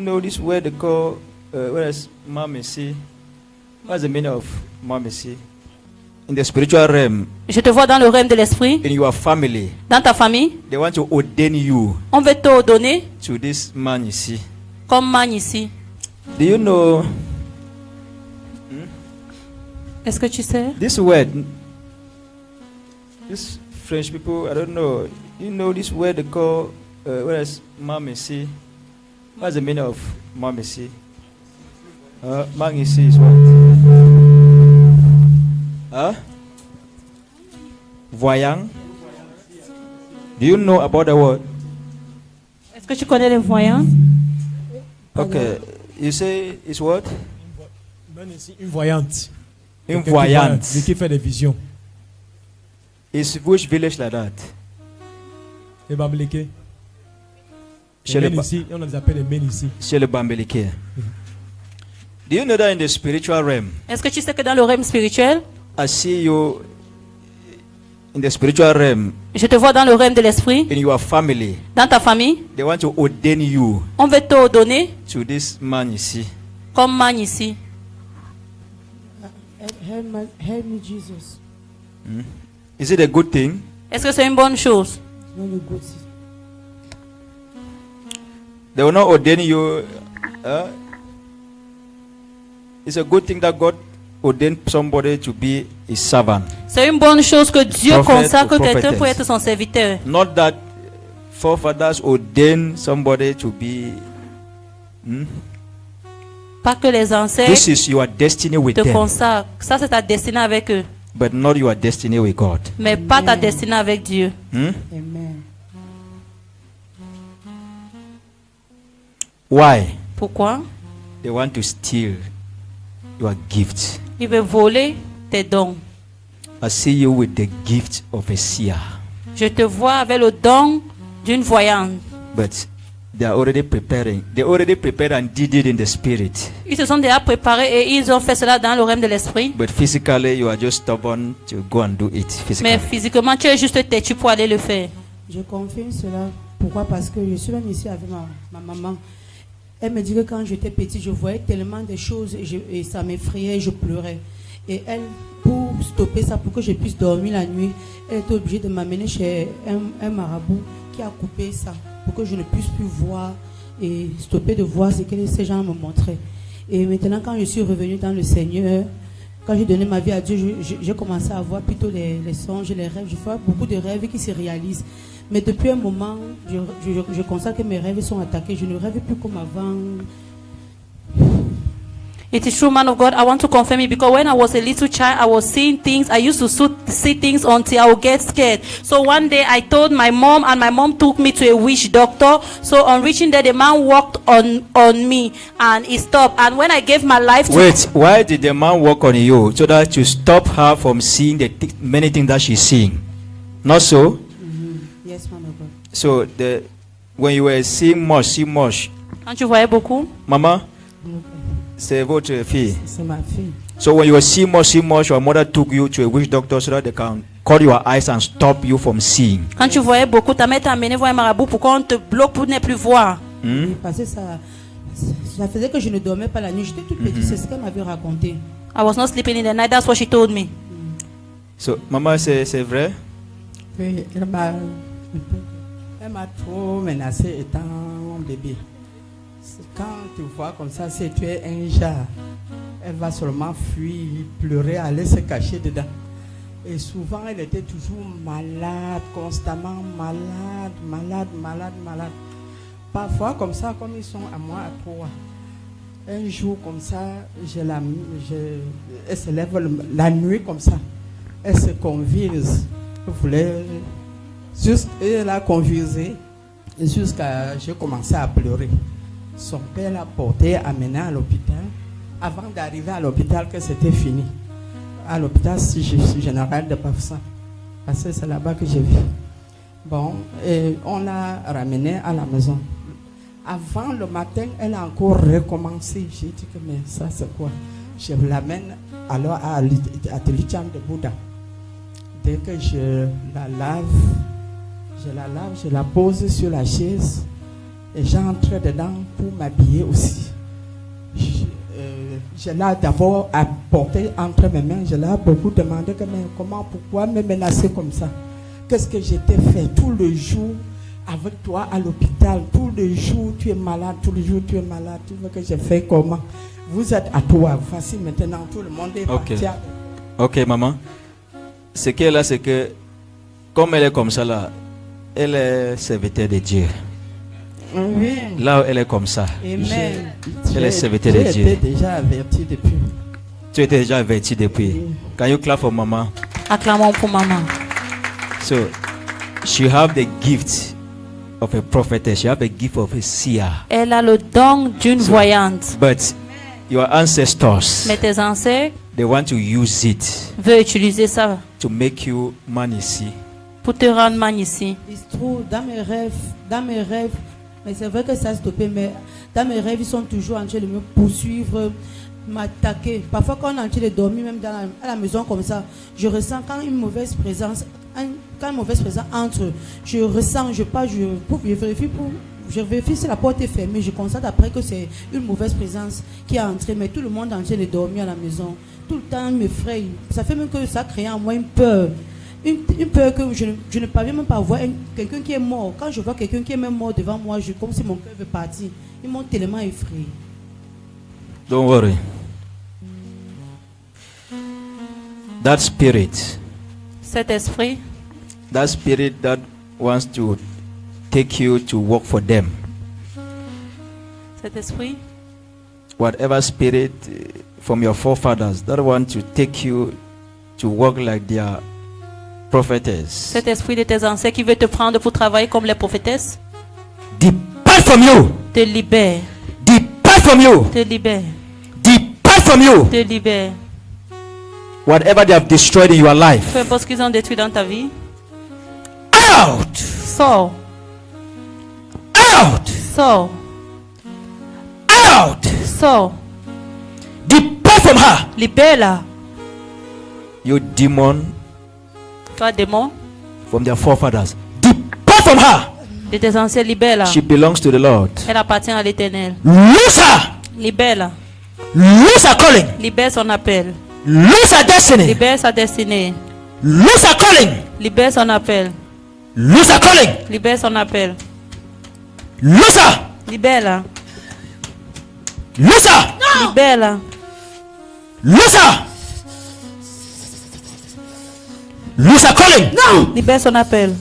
know this word they call, whereas mamercy? What's the meaning of mamercy? In the spiritual realm, Je te vois dans le règne de l'esprit, in your family, dans ta famille. they want to ordain you On veut te donner to this man, you see. comme man ici. Do you know Est-ce que tu sais? this word? These French people, I don't know. You know this word they call, whereas mamercy? What's the meaning of mamercy? Mamercy is what? Voyant. Do you know about the word? Est-ce que tu connais les voyants? Okay. You say it's what? Une voyante. Une voyante. Qui fait des visions. It's which village like that? Les Bambeleke. Chez Les les men ici, on les appelle les men ici. Chez le Bambeleke. Do you know that in the spiritual realm? Est-ce que tu sais que dans le règne spirituel, I see you in the spiritual realm, je te vois dans le règne de l'esprit, in your family. dans ta famille. They want to ordain you On veut te donner to this man, you see. comme man ici. Help me, Jesus. Is it a good thing? Est-ce que c'est une bonne chose? It's not a good thing. They will not ordain you. It's a good thing that God ordained somebody to be his servant. C'est une bonne chose que Dieu Prophète consacre ou quelqu'un prophétesse. pour être son serviteur. Not that forefathers ordained somebody to be. Pas que les This ancêtres is your destiny with te them, consacrent. Ça, c'est ta destinée avec eux. but not your destiny with God. Mais pas ta destinée avec Dieu. Amen. Why? Pourquoi? They want to steal your gift. Il veut voler tes dons. I see you with the gift of a seer, Je te vois avec le don d'une voyante. but they are already preparing. They already prepared and did it in the spirit. Ils se sont déjà préparés et ils ont fait cela dans le règne de l'esprit. But physically, you are just stubborn to go and do it physically. Mais physiquement, tu es juste têtu pour aller le faire. Je confirme cela. Pourquoi? Parce que je suis même ici avec ma maman. Elle me dit que quand j'étais petite, je voyais tellement de choses et ça m'effrayait, je pleurais. Et elle, pour stopper ça, pour que je puisse dormir la nuit, elle était obligée de m'amener chez un marabout qui a coupé ça, pour que je ne puisse plus voir et stopper de voir ce que ces gens me montraient. Et maintenant, quand je suis revenue dans le Seigneur, quand j'ai donné ma vie à Dieu, j'ai commencé à voir plutôt les songes, les rêves. Je fais beaucoup de rêves qui se réalisent. Mais depuis un moment, je constate que mes rêves sont attaqués. Je ne rêve plus comme avant. It is true, man of God. I want to confirm it because when I was a little child, I was seeing things. I used to see things until I would get scared. So one day I told my mom, and my mom took me to a witch doctor. So on reaching there, the man walked on me, and he stopped. And when I gave my life to Wait, why did the man work on you so that you stop her from seeing the many things that she's seeing? Not so. Yes, man of God. So when you were seeing much, quand tu voyais beaucoup, Mama, c'est votre fille. C'est ma fille. So when you were seeing much, your mother took you to a witch doctor so that they can cut your eyes and stop you from seeing. quand tu voyais beaucoup, ta mère t'a amené voir un marabout pour qu'on te bloque pour ne plus voir. Oui, parce que ça faisait que je ne dormais pas la nuit. J'étais toute petite, c'est ce qu'elle m'avait raconté. I was not sleeping in the night. That's what she told me. So, maman, c'est vrai? Oui, elle m'a trop menacé étant bébé. Quand tu vois comme ça, si tu es un jar, elle va seulement fuir, pleurer, aller se cacher dedans. Et souvent, elle était toujours malade, constamment malade. Parfois, comme ça, comme ils sont à moi, à trois. Un jour, comme ça, elle se lève la nuit comme ça. Elle se convulse. Elle a convulsé jusqu'à j'ai commencé à pleurer. Son père l'a porté, amené à l'hôpital. Avant d'arriver à l'hôpital, que c'était fini. À l'hôpital général de Bafoussam. Parce que c'est là-bas que j'ai vu. Bon, et on l'a ramené à la maison. Avant le matin, elle a encore recommencé. J'ai dit que mais ça c'est quoi? Je l'amène alors à l'Icham de Bouddha. Dès que je la lave, je la pose sur la chaise. Et j'entre dedans pour m'habiller aussi. Je l'ai d'abord apporté entre mes mains. Je l'ai beaucoup demandé que, mais comment, pourquoi me menacer comme ça? Qu'est-ce que j'étais fait tout le jour avec toi à l'hôpital? Tout le jour tu es malade, tout le jour tu es malade. Tu veux que je fasse comment? Vous êtes à toi. Voici maintenant tout le monde est parti. Ok, maman. Ce qu'elle a, c'est que comme elle est comme ça là, elle est serviteur de Dieu. Oui. Là, elle est comme ça. Amen. Elle est serviteur de Dieu. J'étais déjà averti depuis. Tu étais déjà averti depuis. Oui. Can you clap for mama? Acclamons pour maman. So, she have the gift of a prophetess. She have the gift of a seer. Elle a le don d'une voyante. But your ancestors, Mais tes ancêtres they want to use it veulent utiliser ça to make you man ici. pour te rendre man ici. Il se trouve dans mes rêves, mais c'est vrai que ça a stoppé, mais dans mes rêves, ils sont toujours en train de me poursuivre, m'attaquer. Parfois, quand on est en train de dormir, même à la maison comme ça, je ressens quand une mauvaise présence entre, je ressens, je vérifie si la porte est fermée, je constate après que c'est une mauvaise présence qui est entrée, mais tout le monde est en train de dormir à la maison. Tout le temps, il m'effraie. Ça fait même que ça crée en moi une peur. Une peur que je ne parviens même pas à voir quelqu'un qui est mort. Quand je vois quelqu'un qui est même mort devant moi, comme si mon cœur veut partir. Ils m'ont tellement effrayé. Don't worry. That spirit, Cet esprit that wants to take you to work for them. Cet esprit, Whatever spirit from your forefathers that want to take you to work like their prophetess. cet esprit de tes ancêtres qui veut te prendre pour travailler comme les prophétesses, Depart from you. te libère, Depart from you. te libère, Depart from you. te libère. Whatever they have destroyed in your life. Peu importe ce qu'ils ont détruit dans ta vie, Out. sors, Out. sors, Out. sors, Depart from her. libère-la. You demon Toi, démon, from their forefathers. Depart from her. de tes ancêtres, libère-la. She belongs to the Lord. Elle appartient à l'Éternel. Lose her. Libère-la. Lose her calling. Libère son appel. Lose her destiny. Libère sa destinée. Lose her calling. Libère son appel. Lose her calling. Libère son appel. Lose her. Libère-la. Lose her. Libère-la. Lose her. Lose her calling. No. Libère son appel.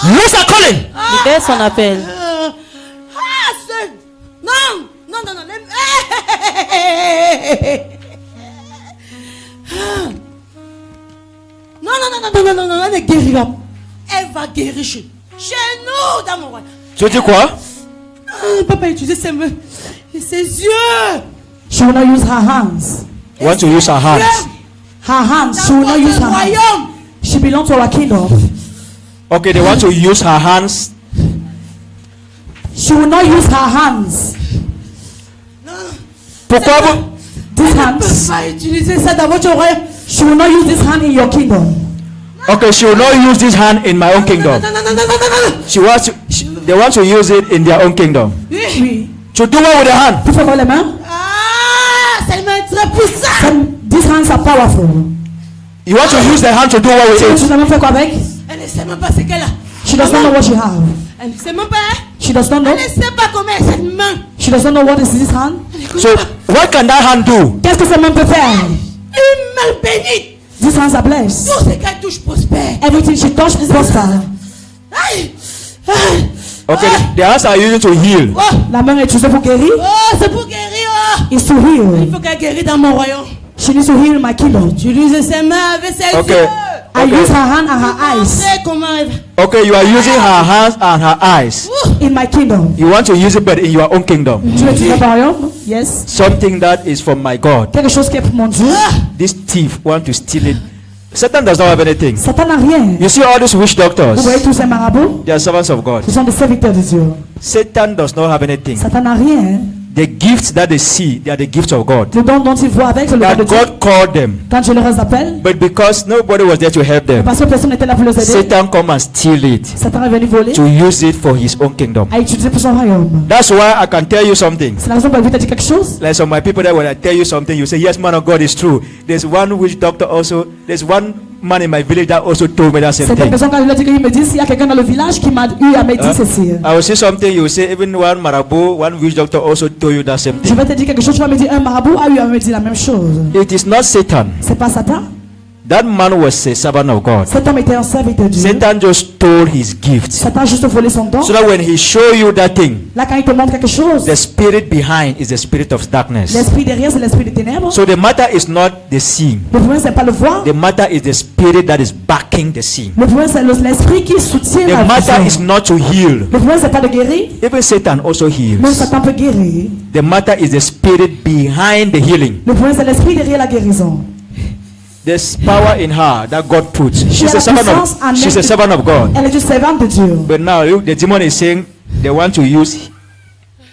Lose her calling. Libère son appel. Non. Non, elle ne guérira pas. Elle va guérir chez nous, dans mon roi. Tu dis quoi? Papa utilisait ses mains et ses yeux. She will not use her hands. Want to use her hands? Her hands. She will not use her hands. Royaume. She belongs to our kingdom. Okay, they want to use her hands. She will not use her hands. Pourquoi vous? These Elle ne hands. peut pas utiliser ça dans votre royaume. She will not use this hand in your kingdom. Okay, she will not use this hand in my own kingdom. They want to use it in their own kingdom. Oui. To do what with the hand? Tu fais quoi les mains? Ah, c'est une main très puissante. These hands are powerful. You want to use the hand to do what with Tu it? sais même faire quoi avec? Elle ne sait même pas ce qu'elle a. She does not know what she have. Elle ne sait même pas. She does not know. Elle ne sait pas comment est cette main. She does not know what is this hand. So what can that hand do? Qu'est-ce que cette main peut faire? Une main bénie. These hands are blessed. Tout ce qu'elle touche prospère. Everything she touches prosper. Aïe. Okay, the hands are used to heal. Oh, La main est utilisée pour guérir. oh, c'est pour guérir. Oh. It's to Il heal. faut qu'elle guérisse dans mon royaume. She needs to heal my kingdom. Utilise ses mains avec ses Okay. yeux. I use her hand and her On eyes sait comment elle va. Okay, you are using her hands and her eyes. in my kingdom. You want to use it, but in your own kingdom. Tu veux utiliser mon royaume? Yes. Something that is from my God. Quelque chose qui est pour mon Dieu. This thief want to steal it. Satan does not have anything. Satan n'a rien. You see all these witch Vous doctors? voyez tous ces marabouts? They are servants of God. Ce sont des serviteurs de Dieu. Satan does not have anything. Satan n'a rien. the gifts that they see, they are the gifts of God. Le don dont ils voient avec, c'est le don That de Dieu. God called them. Quand je les appelle, But because nobody was there to help them, parce que personne n'était là pour les aider, Satan come and steal it Satan est venu voler, to use it for his own kingdom. à utiliser pour son royaume. That's why I can tell you something. C'est la raison pour laquelle je te dis quelque chose. Like some of my people that when I tell you something, you say, yes, man of God, it's true. There's one witch doctor also. There's one man in my village that also told me that same Certaines thing. personnes, quand je leur dis qu'ils me disent, il y a quelqu'un dans le village qui m'a eu à me dire ceci. I will say something, you will say, even one marabout, one witch doctor also told you that same Je thing. vais te dire quelque chose, tu vas me dire, un marabout a eu à me dire la même chose. It is not Satan. C'est pas Satan. That man was a servant of God. Cet homme était un serviteur de Dieu. Satan just stole his gifts. Satan a juste volé son don. So that when he show you that thing, Là, quand il te montre quelque chose, the spirit behind is the spirit of darkness. l'esprit derrière, c'est l'esprit des ténèbres. So the matter is not the seeing. Le problème, c'est pas le voir. The matter is the spirit that is backing the seeing. Le problème, c'est l'esprit qui soutient The la matter is vision. not to heal. Le problème, c'est pas de guérir. Even Satan also Même heals. Satan peut guérir. The matter is the spirit behind the healing. Le problème, c'est l'esprit derrière la guérison. There's power in her that God puts. Il y She's a a servant puissance en of, she's elle. a servant of God. Elle est une servante de Dieu. But now look, the demon is saying they want to use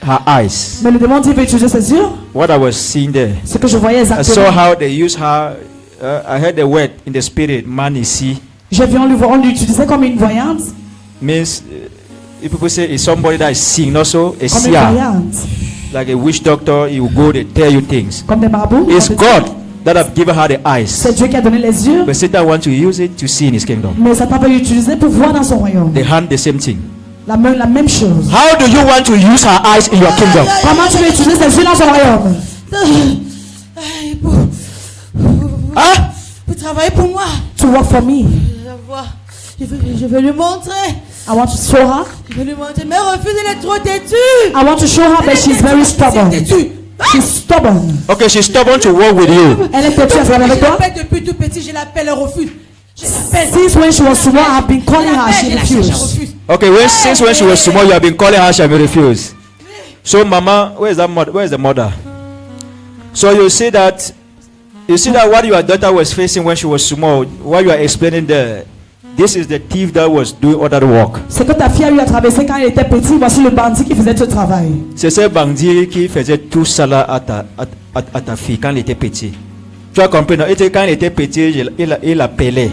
her eyes. Mais le démon dit, il veut utiliser ses yeux. What I was seeing there. Ce que je voyais I saw exactement. how they use her. I heard the word in the spirit, man is see. J'ai vu, on l'utilisait comme une voyante. Means if people say it's somebody that is seeing, also a Comme une seer, voyante. like a witch doctor, he will go, they tell you things. Comme des marabouts. It's God that have given her the eyes. C'est Dieu qui a donné les yeux. But Satan wants to use it to see in his kingdom. Mais Satan peut l'utiliser pour voir dans son royaume. The hand, the same thing. La même chose. How do you want to use her eyes in your kingdom? Comment tu veux utiliser ses yeux dans son royaume? Aïe, Hein? pour travailler pour moi. To work for me. Je vais lui montrer. I want to show her. Je vais lui montrer. Mais refuse, elle est trop têtue. I want to show her, but she's very stubborn. Têtue. She's stubborn. Okay, she's stubborn to work with you. Elle est têtue à travailler avec Je toi. l'appelle depuis tout petit, je l'appelle, elle refuse. Je l'appelle. Since when she was small, I've been calling her. She Je la cherche, elle refused. refuse. Okay, since when she was small, you have been calling her, she have refused. So, Mama, where is that mother? Where is the mother? So you see that what your daughter was facing when she was small. What you are explaining there. This is the thief that was doing other work. Ce que ta fille a eu à traverser quand elle était petite, voici le bandit qui faisait ce travail. C'est ce bandit qui faisait tout ça là à ta fille quand elle était petite. Tu as compris, non? Et quand elle était petite, il appelait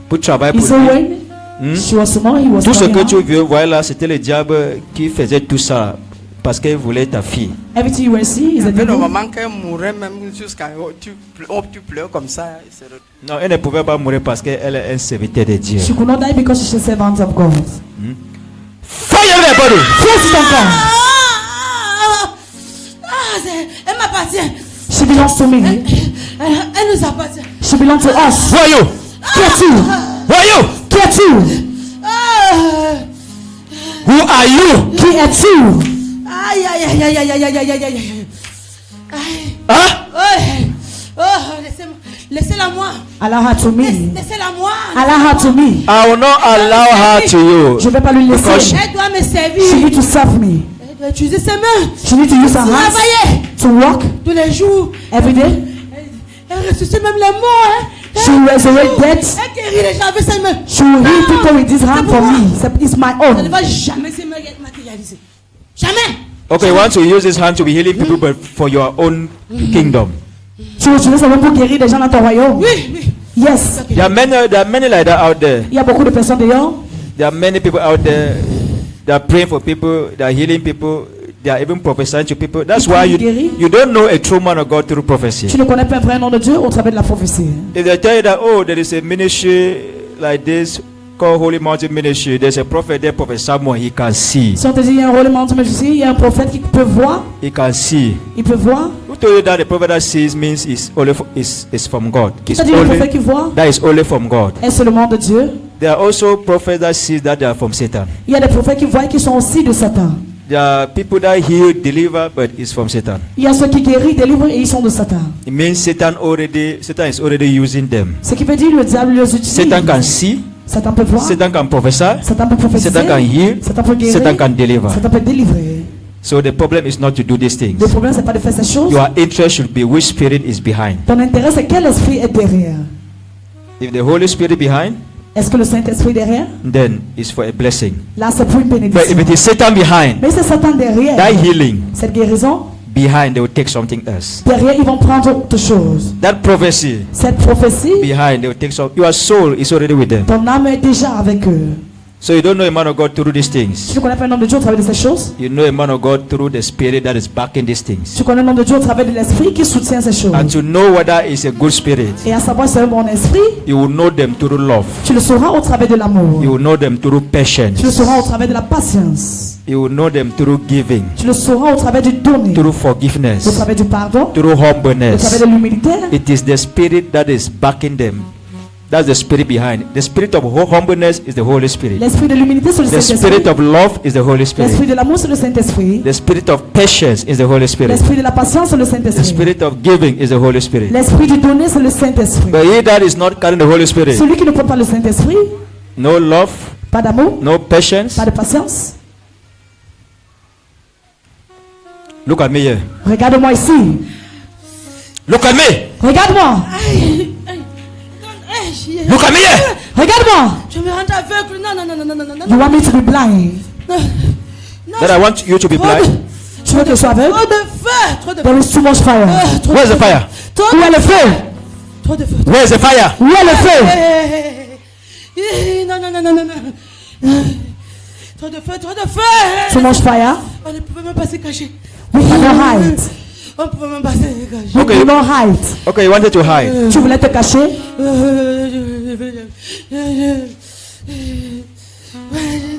pour travailler You pour say lui. when she was small, he was Tout ce calling que her. tu veux voir là, c'était le diable qui faisait tout ça parce qu'il voulait ta fille. Everything you will see is a Mais devil. normalement, quand elle mourrait, même jusqu'à tu pleures comme ça. Non, elle ne pouvait pas mourir parce qu'elle est un serviteur de Dieu. She could not die because she's a servant of God. Fire everybody! First ton corps. Elle m'appartient. She belongs to me. Elle nous appartient. She belongs to us. Who are you? Qui es-tu? Who are you? Qui es-tu? Who are you? Qui es-tu? Aïe, aïe, aïe, aïe, aïe, aïe, aïe, aïe, aïe, aïe. Aïe. Huh? Ouais. Oh, laissez-la moi. Allow her to me. Laissez-la moi. Allow her to me. I will not allow her to you. Je ne vais pas lui laisser. Elle doit me She servir. need to serve me. Elle doit utiliser ses mains. She need to use her hands Travailler to work tous les jours. every day. Elle ressuscite même les morts. Hein. She will resurrect dead. Elle guérit les gens avec ses mains. She will heal people with this hand for me. It's my Elle ne own. va jamais se matérialiser. Jamais. Okay, you want to use his hand to be healing people, but for your own kingdom. Tu veux utiliser ça pour guérir des gens dans ton royaume? Oui, oui. Yes. There are many like that out there. Il y a beaucoup de personnes dehors. There are many people out there that are praying for people, that are healing people, they are even prophesying to people. That's why you don't know a true man of God through prophecy. Tu ne connais pas un vrai nom de Dieu au travers de la prophétie. If they tell you that, oh, there is a ministry like this called Holy Mountain Ministry, there's a prophet there, Prophet Samuel, he can see. Si on te dit il y a un rôle de ici, il y a un prophète qui peut voir. He can see. Il peut voir. Who told you that the prophet that sees means is from God? It's C'est-à-dire le prophète qui voit that is only from God. est le nom de Dieu. There are also prophets that see that they are from Satan. Il y a des prophètes qui voient qui sont aussi de Satan. There are people that heal, deliver, but it's from Satan. Il y a ceux qui guérissent, délivrent et ils sont de Satan. It means Satan is already using them. Ce qui veut dire le diable les utilise. Satan can see, Satan peut voir. Satan can prophesy, Satan peut prophétiser. Satan can heal, Satan peut guérir. Satan can deliver. Satan peut délivrer. So the problem is not to do these things. Le problème c'est pas de faire ces choses. Your interest should be which spirit is behind. Ton intérêt c'est quel esprit est derrière. If the Holy Spirit behind, Est-ce que le Saint-Esprit est derrière? then it's for a blessing. Là c'est pour une But if bénédiction. it is Satan behind, Mais c'est Satan derrière. that healing, Cette guérison, behind they will take something else. Derrière, ils vont prendre autre chose. That prophecy Cette prophétie, behind they will take some. Your soul is already with them. ton âme est déjà avec eux. So you don't know a man of God through these Tu things. ne connais pas un homme de Dieu au travers de ces choses. You know a man of God through the spirit that is backing these things. Tu connais un homme de Dieu au travers de l'esprit qui soutient ces choses. And to know whether it's a good spirit, Et à savoir si c'est un bon esprit, you will know them through love. tu le sauras au travers de l'amour. You will know them through Tu le patience. sauras au travers de la patience. You will know them through giving, Tu le sauras au travers du donner, through au forgiveness, travers du pardon, through au travers humbleness. de l'humilité. It is the spirit that is backing them. That's the spirit behind. The spirit of humbleness is the Holy Spirit. L'esprit de l'humilité, c'est le The Saint-Esprit. spirit of love is the Holy L'esprit Spirit. de l'amour, c'est le Saint-Esprit. The spirit of patience is the Holy Spirit. L'esprit de la patience, c'est le The Saint-Esprit. spirit of giving is the Holy Spirit. L'esprit du donner, c'est le Saint-Esprit. But he that is not carrying the Holy Spirit, Celui qui ne porte pas le Saint-Esprit, no love, pas d'amour, no patience. pas de patience. Look at me here. Regarde-moi ici. Look at me. Regarde-moi. Look at me here. Regarde-moi. Je me rends aveugle. Non, non, non, non, non, non, non, You want me to be blind? non. That I want you to be blind. Tu veux que je sois aveugle? Trop de feu, trop de feu. There is too much fire. Trop Where's de the fire? Où est le feu? Trop de feu. Where's the fire? Où est le feu? Non, non, non, non, non, non. Trop de feu, trop de feu. Too much fire. On ne pouvait même pas se cacher. We cannot hide. On ne pouvait même pas se cacher. We Okay. cannot hide. Okay, you wanted to hide. Tu voulais te cacher?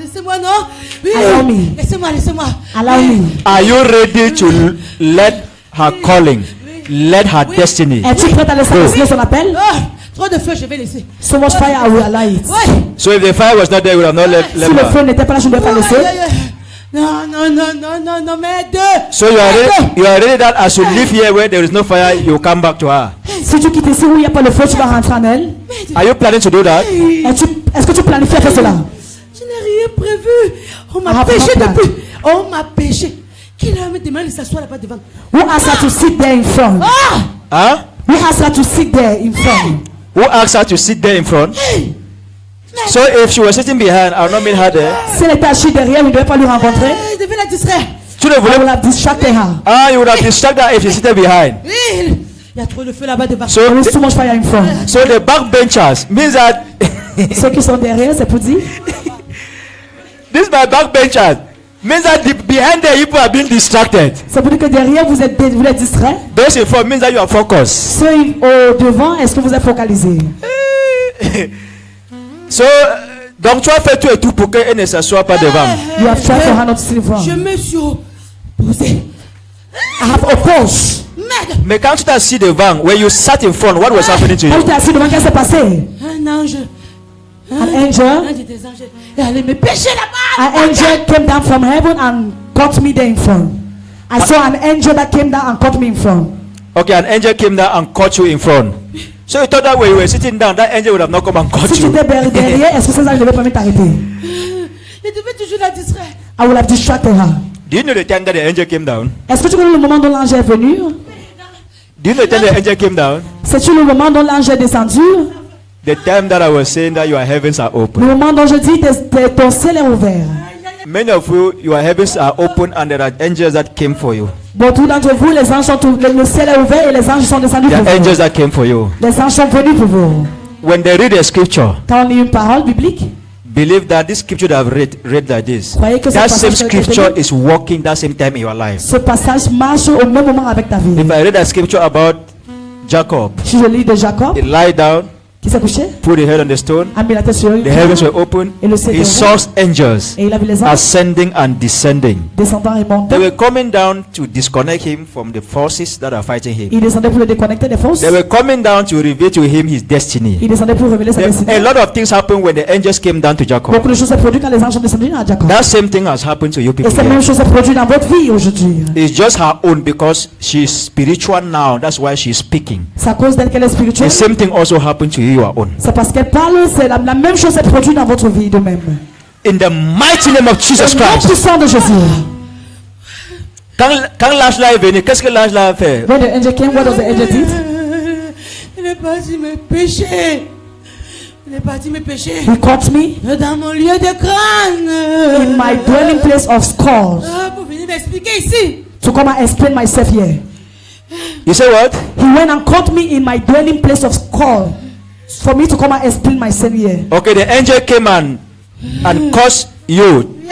Laissez-moi, non? Oui. Allow me. Laissez-moi, laissez-moi. Allow me. Are you ready to let her calling, let her destiny? Es-tu prête à laisser passer son appel? Ah, trop de feu, je vais laisser. So much fire, I will allow it. Ouais. So if the fire was not there, you would have not let Si le her. feu n'était pas là, je ne devais pas laisser. Non, non, non, non, non, non, mais deux. So you are ready that as you live here where there is no fire, you come back to her. Si tu quittes ici où il n'y a pas de feu, tu vas rentrer en elle. Are you planning to do that? Est-ce que tu planifies à faire cela? Je n'ai rien prévu. On m'a Ah, péché voilà. depuis. On m'a péché. Qui l'a me demandé de s'asseoir là-bas devant? Who asked her to sit there in front? Huh? Who asked her to sit there in front? Who asked her to sit there in front? So if she was sitting behind, I would not meet her there. Si elle était assise derrière, vous ne devez pas lui rencontrer. Je devais la distraire. Tu ne I voulais will have distracted her. Ah, you would have distracted her if she seated behind. Oui, il y a trop de feu là-bas devant. So, There is too much fire in front. so the backbenchers means that Ceux qui sont derrière, c'est pour dire. this my backbenchers means that behind there people are being distracted. C'est pour dire que derrière, vous êtes distrait. Those in front means that you are focused. Ceux au devant, est-ce que vous êtes focalisé? So, donc tu as fait tout et tout pour qu'elle ne s'assoie pas devant. You have tried for her not to sit in front. Je me suis opposé. I have opposed. Merde. Mais quand tu t'es assis devant, when you sat in front, what was happening to Quand you? j'étais assis devant, qu'est-ce qui s'est passé? Un ange. An angel. Un des anges. Et allait me pécher là-bas. An angel came down from heaven and caught me there in front. I saw an angel that came down and caught me in front. Okay, an angel came down and caught you in front. So you thought that when you were sitting down, that angel would have not come and caught Si tu you. étais derrière, est-ce que ces anges ne devaient pas me t'arrêter? Je devais toujours la distraire. I will have distracted her. Do you know the time that the angel came down? Est-ce que tu connais le moment dont l'ange est venu? Do you know the time the angel came down? C'est-tu le moment dont l'ange est descendu? The time that I was saying that your heavens are Le open. moment dont je dis ton ciel est ouvert. Many of you, your heavens are open and there are angels that came for you. Beaucoup d'entre vous, les anges sont le ciel est ouvert et les anges sont descendus There pour are vous. angels that came for you. Les anges sont venus pour vous. When they read the scripture, Quand on lit une parole biblique, believe that this scripture that I've read like this, Croyez que ce that passage same que j'ai scripture lu- is working that same time in your life. ce passage marche au même moment avec ta vie. If I read that scripture about Jacob, Si je lis de Jacob, he lied down, qui s'est couché, put his head on the stone, a mis la tête sur une the heavens were open, Et le ciel he est saw ouvert. angels et il a vu les anges ascending and descending. descendant et They montant. were coming down to disconnect him from the forces that are fighting him. Il descendait pour le déconnecter des forces. They were coming down to reveal to him his destiny. Il descendait pour révéler sa A destinée. lot of things happened when the angels came down to Jacob. Beaucoup de choses se produisent quand les anges sont descendus à Jacob. That same thing has happened to you Et people cette here. même chose se produit dans votre vie aujourd'hui. It's just her own because she's spiritual now. That's why she's speaking. C'est à cause d'elle qu'elle est spirituelle. The same thing also happened to you, your own. C'est parce qu'elle parle, c'est la même chose se produit dans votre vie de même. In the mighty name of Jesus Au nom Christ. puissant de Jésus. Quand l'ange là est venu, qu'est-ce que l'ange là a fait? When the angel came, what does the angel did? Il est parti me pécher. Il est parti me pécher. He caught me Dans mon lieu de crâne. in my dwelling place of skulls Ah, pour venir m'expliquer ici. to come and explain myself here. You say what? He went and caught me in my dwelling place of skull for me to come and explain myself here. Okay, the angel came and caused you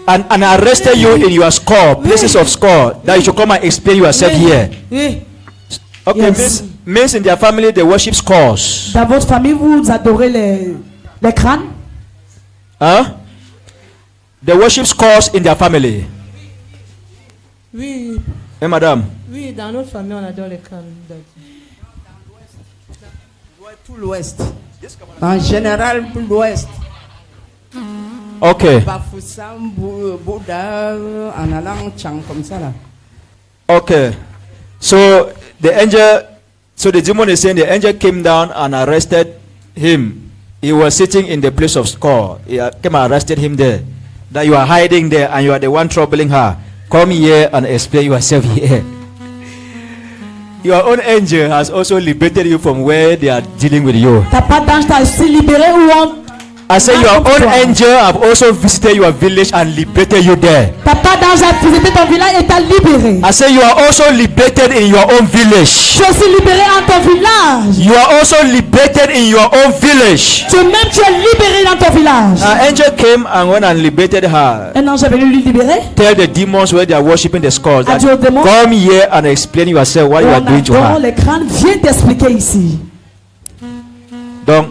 and arrested you in your skull, places of skull, that you should come and explain yourself here. Oui. Okay, Yes. means in their family they worship skulls. Dans votre famille, vous adorez les crânes? Huh? They worship skulls in their family. Oui. Hey, madame. Oui, dans notre famille, on adore les crânes. Tout l'ouest. En général, tout l'ouest. Okay. Bafoussam, Bouddha, en allant Chang comme ça là. Okay. So the demon is saying the angel came down and arrested him. He was sitting in the place of skull. He came and arrested him there. That you are hiding there and you are the one troubling her. Come here and explain yourself here. Your own angel has also liberated you from where they are dealing with you. T'as pas d'ange, t'as aussi libéré ou on... I say your own angel have also visited your village and liberated you there. T'as pas d'ange à visiter ton village et t'a libéré. I say you are also liberated in your own village. Tu es aussi libéré en ton village. You are also liberated in your own village. Toi-même, tu es libéré dans ton village. An angel came and went and liberated her. Un ange est venu lui libérer. Tell the demons where they are worshiping the skulls that Adieu aux démons. come here and explain yourself what you are On doing to adore her. les crânes. Viens t'expliquer ici. Donc,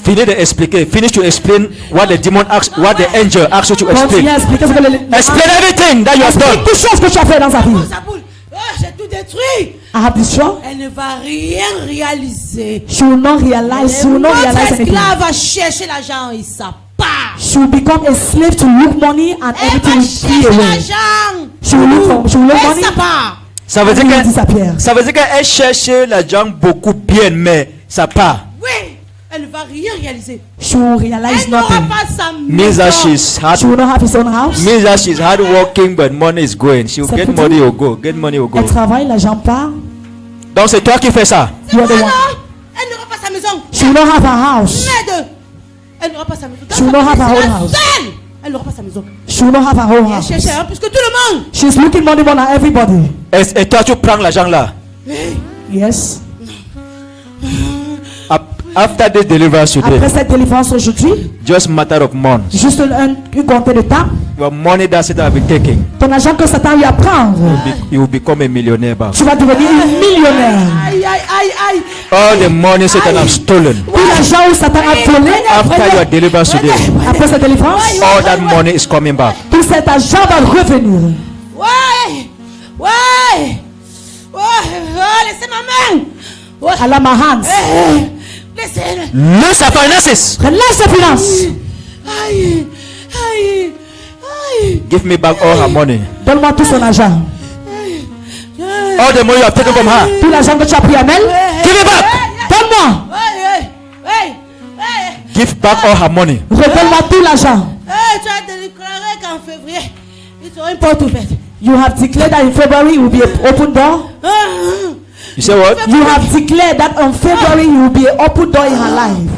finish to explain what the demon asked, what the angel asked you to Continue explain. à expliquer ce que le... Explain everything that you have Explique done. toutes choses que tu as fait dans sa vie. Sa boule. Oh, j'ai tout détruit. I have destroyed. Elle ne va rien réaliser. She will not realize. She will not Notre realize anything. esclave va chercher l'argent et ça part. She will become a slave to look money and Elle everything va will flee chercher away. l'argent. She will look Et money ça part. Ça veut dire and it will que disappear. ça veut dire qu'elle cherchait l'argent beaucoup bien, mais ça part. Oui. Elle ne va rien réaliser. She will realize Elle n'aura nothing. pas sa Means that maison. she's hard. She will not have his own house. Means that she's hard working, but money is going. She will Ça get peut money dire- will go. Get money will go. Elle travaille, l'argent part. Donc c'est toi qui fais ça. You are the Ah one. non, elle n'aura pas sa maison. She will not have a house. Merde. Elle n'aura pas sa maison. Dans She will sa not have famille, her c'est own la house. seule. Elle n'aura pas sa maison. She will not have a own Elle house. cherche hein, plus que tout le monde. She's looking money more than everybody. Et toi tu prends l'argent là. Yes. After this deliverance today, Après cette délivrance aujourd'hui, just matter of months. juste une compte de temps, Your money that Satan will be taking, ton argent que Satan lui apprend, you will become a millionaire back. tu vas devenir une millionnaire. Aïe, aïe, aïe, aïe. All the money Satan have stolen, Tout l'argent où Satan a volé, after your deliverance today, après cette délivrance, all that money is coming back. tout cet argent va revenir. Ouais. Ouais. Ouais. Laissez ma main. Ouais. À la hands. Laissez-le. Lose your finances. Relâche ses finances. Aïe. Aïe. Aïe. Give me back all her money. Donne-moi tout son argent. All the money you have taken from her. Tout l'argent que tu as pris à elle, Give it back. donne-moi. Give back all her money. Redonne-moi tout l'argent. Tu as déclaré qu'en février, ils auront une porte ouverte. You have declared that in February you will be an open door. You say what? You have declared that on February you will be an open door in her life.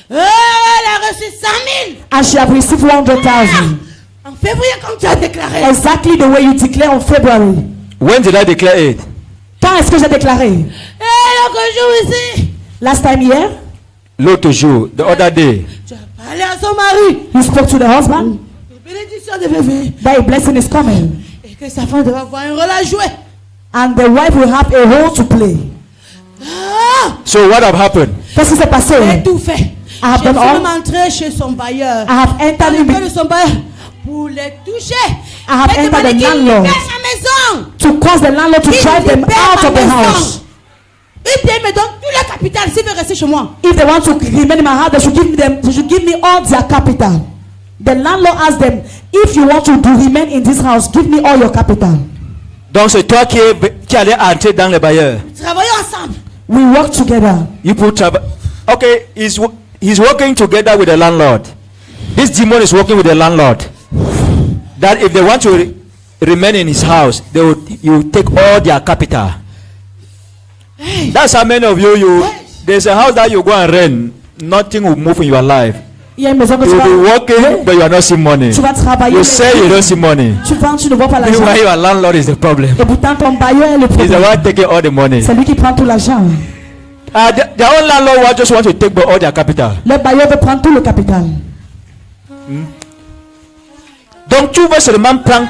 Elle a reçu 100 000. And she have received 100,000. En février, comme tu as déclaré. Exactly the way you declare on February. When did I declare it? Quand est-ce que j'ai déclaré? L'autre jour ici, Last time here, L'autre jour, the other day, tu as parlé à son mari. you spoke to the husband La bénédiction devait venir. that a blessing is coming. Et que sa femme devait avoir un rôle à jouer. And the wife will have a role to play. Ah, so what have happened? Qu'est-ce qui s'est passé? j'ai tout fait. I have J'ai done all. même entré chez son bailleur. I have entered Dans le cœur in de son bailleur pour les toucher. I have Et entered demander the qu'il landlord. libère ma maison. to cause the landlord to Il drive them libère out ma of the maison. house. Il me donne tout le capital s'il veut rester chez moi. If they want to remain in my house, they should give me all their capital. The landlord asked them, if you want to remain in this house, give me all your capital. Donc c'est toi qui allais entrer dans le bailleur. Travaillons ensemble. We work together. You put okay, he's working together with the landlord. This demon is working with the landlord. That if they want to remain in his house, you take all their capital. That's how many of you there's a house that you go and rent, nothing will move in your life. Il y a une maison que tu You will be vas, working, but you are not seeing money. tu vas travailler. You mais say you don't see money. tu vends, tu ne vois pas l'argent. Meanwhile, your landlord is the problem. Et pourtant, ton bailleur est le He's the problème. one taking all the money. C'est lui qui prend tout l'argent. Their own landlord just want to take all their capital. Le bailleur veut prendre tout le capital. Donc tu veux seulement prendre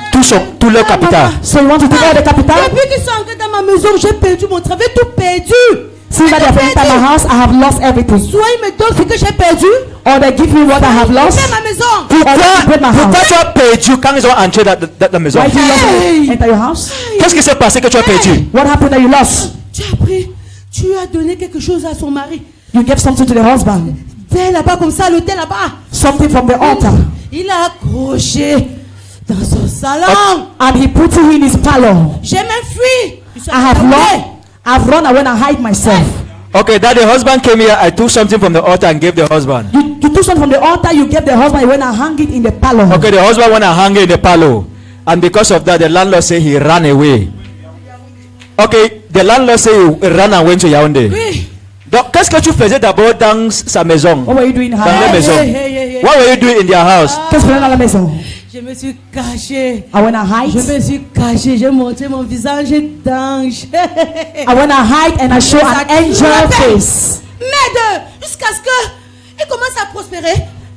tout leur capital. So you want to take all the capital? Depuis qu'ils sont entrés dans ma maison, j'ai perdu mon travail, tout perdu. See that they have entered my house, I have lost everything. Soit ils me donnent ce que j'ai perdu, Or they give me what I have lost. c'est ma maison. Pourquoi tu as perdu quand ils ont entré dans la maison? Why did you lost enter your house? Qu'est-ce qui s'est passé que tu as perdu? What happened that you lost? Tu as pris, tu as donné quelque chose à son mari. You gave something to the husband. T'es là-bas comme ça, à l'hôtel là-bas. Something from the altar. Il a accroché dans son salon. And he put it in his parlor. J'ai même fui. I've run away and hide myself. Okay, that the husband came here. I took something from the altar and gave the husband. You took something from the altar, you gave the husband, you went and hung it in the parlor. Okay, the husband went and hung it in the parlor, and because of that, the landlord said he ran away. Okay, the landlord said he ran and went to Yaoundé. Oui. Donc, qu'est-ce que tu faisais d'abord dans sa maison? What were you doing in her Dans la house? maison. Hey. What were you doing in their house? Qu'est-ce que tu faisais dans la maison? Je me suis caché. I went and hide. Je me suis caché. J'ai montré mon visage d'ange. I went and hide and I showed an angel face. M'aide jusqu'à ce que il commence à prospérer.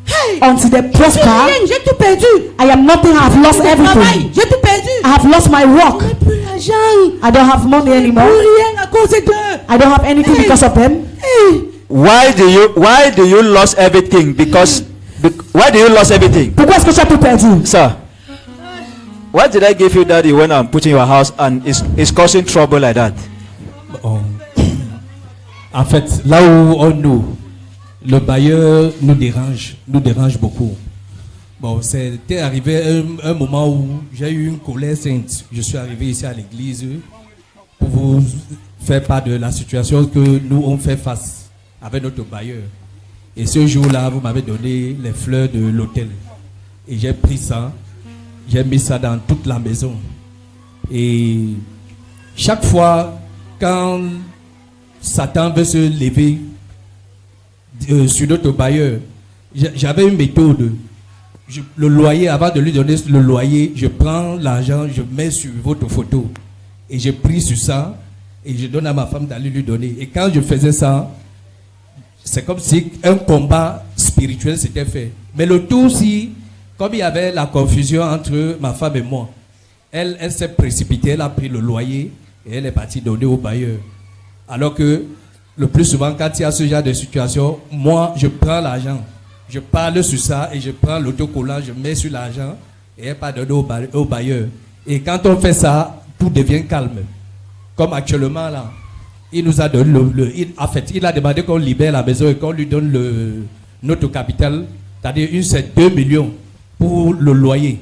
Hey, Until they j'ai prosper, rien, j'ai tout perdu. I am nothing, I have lost Mon travail, everything. j'ai tout perdu. I have lost my work. J'ai plus l'argent. I don't have money Plus anymore. rien à cause d'eux. I don't have anything because of them. Hey. Why do you lost everything? Why do you lost everything? Pourquoi est-ce que tu as tout perdu? Sir, what did I give you that you went and put in your house and is causing trouble like that? Bon. En fait, là où on nous, le bailleur nous dérange beaucoup. Bon, c'était arrivé un moment où j'ai eu une colère sainte. Je suis arrivé ici à l'église pour vous faire part de la situation que nous on fait face avec notre bailleur. Et ce jour-là, vous m'avez donné les fleurs de l'hôtel. Et j'ai pris ça, j'ai mis ça dans toute la maison. Et chaque fois, quand Satan veut se lever sur notre bailleur, j'avais une méthode. Le loyer, avant de lui donner le loyer, je prends l'argent, je mets sur votre photo. Et je prie sur ça, et je donne à ma femme d'aller lui donner. Et quand je faisais ça, c'est comme si un combat spirituel s'était fait. Mais le tout aussi, comme il y avait la confusion entre ma femme et moi, elle s'est précipitée, elle a pris le loyer et elle est partie donner au bailleur. Alors que le plus souvent, quand il y a ce genre de situation, moi, je prends l'argent, je parle sur ça et je prends l'autocollant, je mets sur l'argent et elle part donner au bailleur. Et quand on fait ça, tout devient calme. Comme actuellement là, il nous a donné il a demandé qu'on libère la maison et qu'on lui donne notre capital, c'est-à-dire c'est 2 millions pour le loyer.